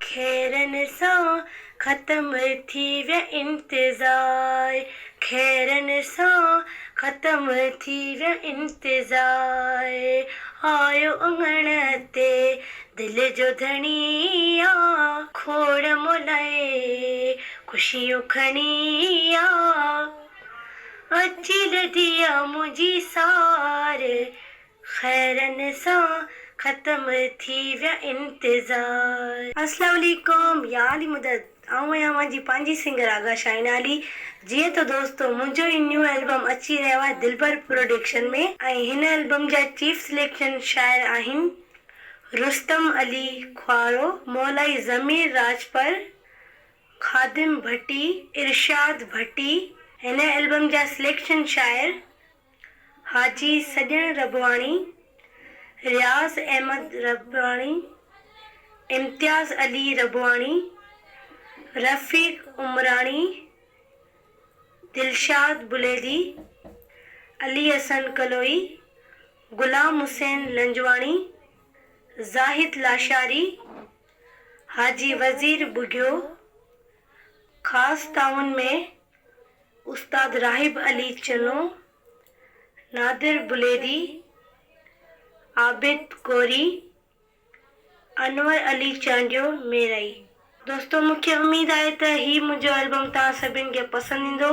खैरन सां ख़त्म थी विया इंतज़ार, खैरन सां ख़त्म थी विया इंतज़ार। आयो अंगण ते दिल जो धणिया, खोड़ मोलाए ख़ुशियूं खणी आ। अची लधिया मुंहिंजी सार, खैरन सां ख़त्म थी विया इंतज़ार। अस्सलाम वालेकुम, या अली मदद। आऊं आहियां मुंहिंजी पंहिंजी सिंगर आगा शाहीन अली। जीअं त दोस्तो मुंहिंजो ही न्यू एल्बम अची रहियो आहे दिलबर प्रोडक्शन में, ऐं हिन एल्बम जा चीफ सिलेक्शन शायर आहिनि रुस्तम अली ख्वारो, मौलाई ज़मीर राजपर, खादिम भट्टी, इरशाद भट्टी। हिन एल्बम जा सिलेक्शन शायर हाजी सॼण रबवाणी, रियाज़ अहमद रबवाणी, इम्तियाज़ अली रबवाणी, रफ़ीक उमराणी, दिलशाद बुलेदी, अली हसन कलोई, गुलाम हुसैन लंजवाणी, ज़ाहिद लाशारी, हाजी वज़ीर बुगियो। ख़ासि ताउन में उस्ताद राहिब अली चनो, नादिर बुलेदी, आबिद कोरी, अनवर अली चांडियो मेरई। दोस्तों मूंखे उम्मीद आहे त ही मुंहिंजो एल्बम तव्हां सभिनि खे पसंदि ईंदो।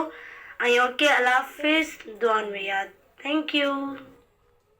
ऐं ओके, अल्लाह हाफ़िज़, दुआनि में यादि। Thank U.